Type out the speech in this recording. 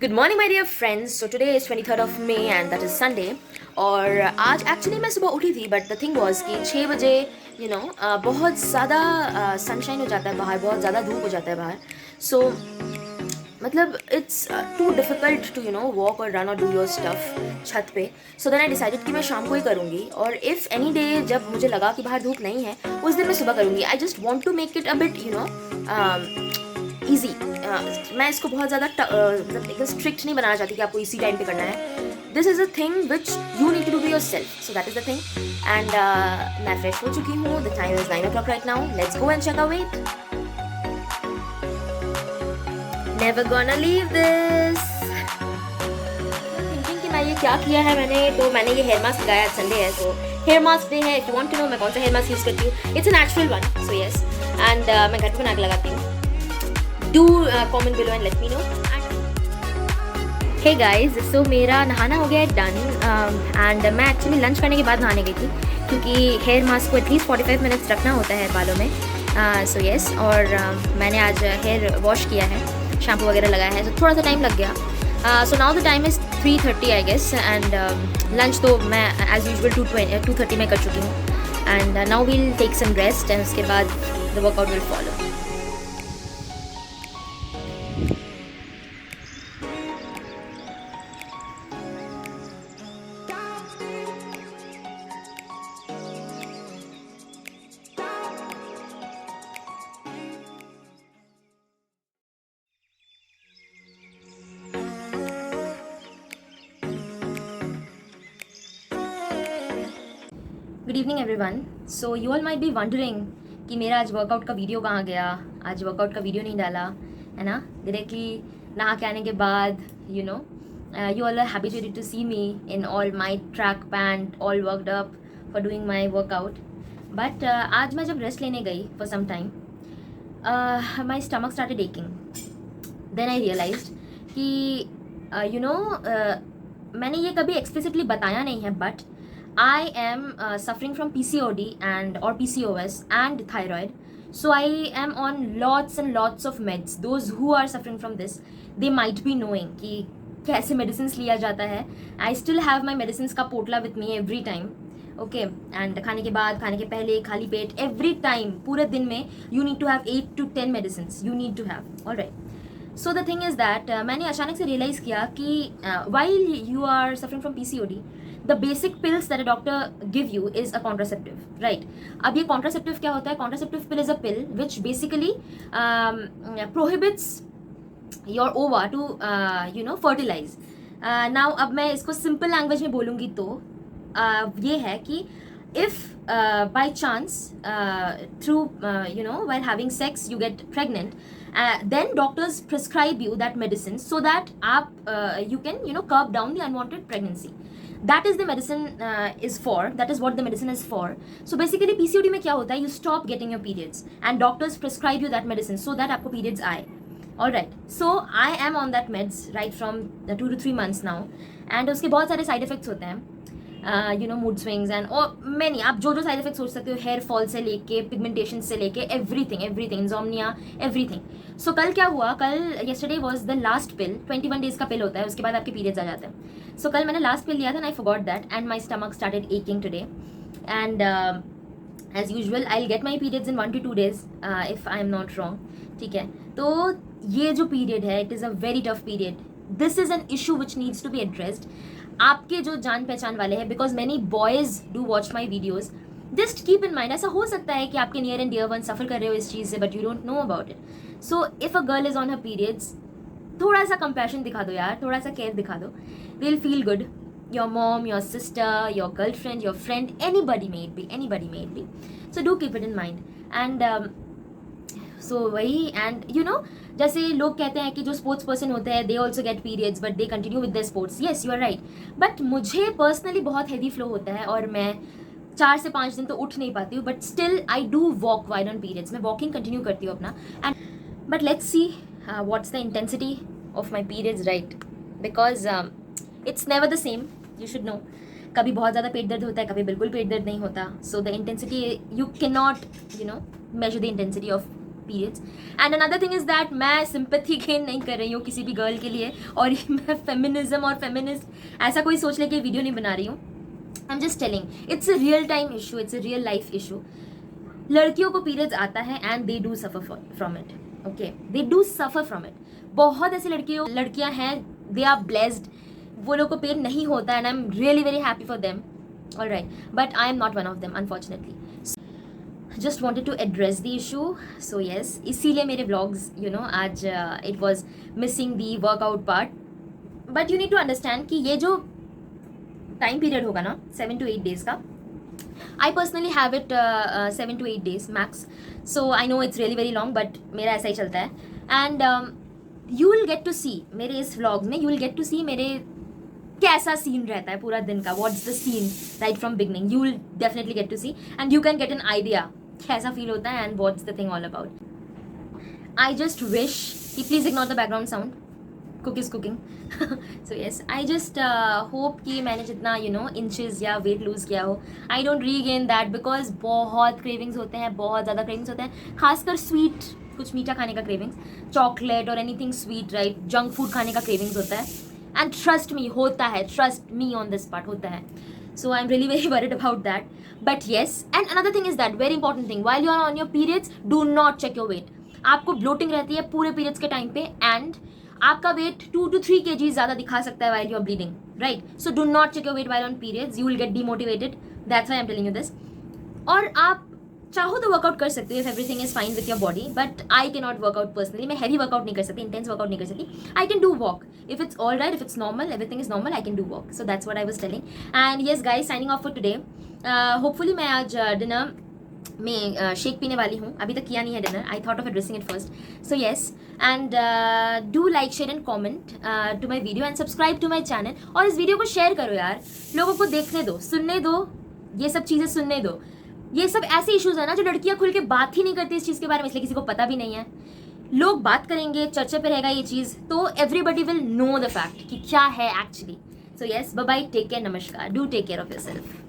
Good morning my dear friends. So today is 23rd of May and that is Sunday. और आज actually मैं सुबह उठी थी बट द थिंग वॉज कि 6 बजे बहुत ज़्यादा सनशाइन हो जाता है बाहर, बहुत ज़्यादा धूप हो जाता है बाहर. सो मतलब it's too difficult to walk और रन और डू योर स्टफ छत पे. सो देन आई डिसाइडेड कि मैं शाम को ही करूँगी, और इफ़ एनी डे जब मुझे लगा कि बाहर धूप नहीं है उस दिन मैं सुबह करूँगी. I just want to make it a bit easy. मैं इसको बहुत ज़्यादा मतलब एकदम स्ट्रिक्ट नहीं बनाना चाहती कि आपको इसी टाइम पे करना है. This is a thing which you need to do be yourself. So that is the thing. And मैं फ्रेश हो चुकी हूँ. The time is 9 o'clock right now. Let's go and check our weight. Never gonna leave this. Thinking कि मैं ये क्या किया है मैंने, तो मैंने ये हेयर मास्क लगाया. संडे है तो हेयर मास्क डे है. If you want to know मैं कौन सा हेयर मास्क यूज़ करती हूँ, it's a natural one. So yes, and मैं घर पे बना के लगाती हूँ. Do comment below and let me know. Hey guys, so मेरा नहाना हो गया है डन. एंड मैं एक्चुअली लंच करने के बाद नहाने गई थी क्योंकि हेयर मास्क को एटलीस्ट 45 मिनट्स रखना होता है बालों में. सो यस, और मैंने आज हेयर वॉश किया है, शैम्पू वगैरह लगाया है, तो थोड़ा सा टाइम लग गया. So now the time is 3:30 I guess. And lunch तो मैं एज यूजल 2:30 में कर चुकी हूँ. And now we'll take some rest and उसके बाद the workout will follow. Good evening everyone. So you all might be wondering कि मेरा आज वर्कआउट का वीडियो कहाँ गया. आज वर्कआउट का वीडियो नहीं डाला है ना. डायरेक्टली नहा के आने के बाद you all are habituated to see me in all my track pant all worked up for doing my workout. But आज मैं जब रेस्ट लेने गई for some time, my stomach started aching. Then I realized कि मैंने ये कभी explicitly बताया नहीं है, but I am suffering from PCOD or PCOS and thyroid. So I am on lots and lots of meds. Those who are suffering from this, they might be knowing कि कैसे medicines लिया जाता है. I still have my medicines का पोटला with me every time. Okay, and खाने के बाद, खाने के पहले, खाली पेट, every time, पूरे दिन में you need to have 8 to 10 medicines. You need to have. All right. So the thing is that मैंने अचानक से realize किया कि while you are suffering from PCOD, the basic pills that a doctor give you is a contraceptive, right? अब ये contraceptive क्या होता है? Contraceptive pill is a pill which basically prohibits your ova to fertilize. Now अब मैं इसको simple language में बोलूँगी तो ये है कि if by chance through while having sex you get pregnant, then doctors prescribe you that medicine so that you can curb down the unwanted pregnancy. That is the medicine is for. That is what the medicine is for. So basically PCOD में क्या होता है, you stop getting your periods and doctors prescribe you that medicine so that आपको periods आए. Alright, so I am on that meds right from 2 to 3 months now, and उसके बहुत सारे side effects होते हैं. मूड स्विंग्स एंड और many, आप जो साइड इफेक्ट सोच सकते हो, हेयर फॉल से लेके पिगमेंटेशन से लेके एवरीथिंग, इंसोम्निया, एवरीथिंग. सो कल क्या हुआ, कल yesterday was the last pill. 21 days का पिल होता है, उसके बाद आपके पीरियड्स आ जाते हैं. सो कल मैंने लास्ट पिल लिया था and I forgot that and my stomach started aching today. And as usual I will get my periods in 1 to 2 days if I am not wrong. ठीक है, तो ये जो पीरियड है, it is a very tough period. This is an issue which needs to be addressed. आपके जो जान पहचान वाले हैं, because many boys do watch my videos, just keep in mind. ऐसा हो सकता है कि आपके नियर एंड डियर वन सफ़र कर रहे हो इस चीज़ से, but you don't know about it. So if a girl is on her periods, थोड़ा सा कंपैशन दिखा दो यार, थोड़ा सा केयर दिखा दो. They will feel good. Your mom, your sister, your girlfriend, your friend, anybody may it be. So do keep it in mind. And सो वही. एंड जैसे लोग कहते हैं कि जो स्पोर्ट्स पर्सन होते हैं, they also get periods but they continue with the sports. Yes, you are right. But मुझे पर्सनली बहुत हैवी फ्लो होता है और मैं 4 से 5 दिन तो उठ नहीं पाती हूँ, but still I do walk while on periods. मैं वॉकिंग कंटिन्यू करती हूँ अपना. And but let's see what's the intensity of my periods, right? Because it's never the same, you should know. कभी बहुत ज़्यादा पेट दर्द होता है, कभी बिल्कुल पेट दर्द नहीं होता. So the intensity, you can not measure the intensity of periods. And another thing is that मैं सिंपैथी गेन नहीं कर रही हूँ किसी भी गर्ल के लिए, और मैं फेमिनिज्म और फेमिनिस्ट ऐसा कोई सोच लेके वीडियो नहीं बना रही हूँ. I am just telling it's a real time issue, it's a real life issue. लड़कियों को पीरियड्स आता है and they do suffer from it. Okay, they do suffer from it. बहुत ऐसी लड़कियां हैं, दे आर ब्लेस्ड, वो लोग को पेन नहीं होता and I am really very happy for them. Alright, but I am not one of them unfortunately. Just wanted to address the issue. So yes, इसीलिए मेरे व्लॉग्स आज it was missing the workout part. But you need to understand कि ये जो time period होगा ना 7 to 8 days का, I personally have it 7 to 8 days max. So I know it's really very long, but मेरा ऐसा ही चलता है. And you will get to see मेरे इस vlog में, you will get to see मेरे कैसा सीन रहता है पूरा दिन का. What's the scene right from beginning? You will definitely get to see and you can get an idea कैसा feel होता है and what's the thing all about. I just wish कि please ignore the background sound. Cook is cooking. So yes, I just hope कि मैंने जितना inches या weight lose किया हो, I don't regain that because बहुत cravings होते हैं, बहुत ज़्यादा cravings होते हैं, खासकर sweet, कुछ मीठा खाने का cravings, chocolate और anything sweet, right, junk food खाने का cravings होता है. And trust me, होता है, trust me on this part, होता है. So I'm really very worried about that. But yes, and another thing is that very important thing, while you are on your periods, do not check your weight. आपको bloating रहती है पूरे periods के time पे and आपका wait 2 to 3 kg ज़्यादा दिखा सकता है while you are bleeding, right? So do not check your weight while on periods. You will get demotivated. That's why I'm telling you this. और आप चाहो तो वर्कआउट कर सकते हो if everything is fine with your body, but I cannot work out personally. मैं heavy workout नहीं कर सकती, intense workout नहीं कर सकती. I can do walk. If it's all right, if it's normal, everything is normal, I can do walk. So that's what I was telling. And yes guys, signing off for today. Hopefully मैं आज dinner में shake पीने वाली हूँ. अभी तक किया नहीं है dinner. I thought of addressing it first. So yes, and do like share and comment to my video and subscribe to my channel. और इस वीडियो को शेयर करो यार, लोगों को देखने दो, सुनने दो, ये सब चीज़ें सुनने दो. ये सब ऐसे इश्यूज है ना जो लड़कियाँ खुल के बात ही नहीं करती इस चीज़ के बारे में, इसलिए किसी को पता भी नहीं है. लोग बात करेंगे, चर्चा पे रहेगा ये चीज़, तो everybody will know the fact कि क्या है actually. So yes, bye bye, take care, नमस्कार, do take care of your self.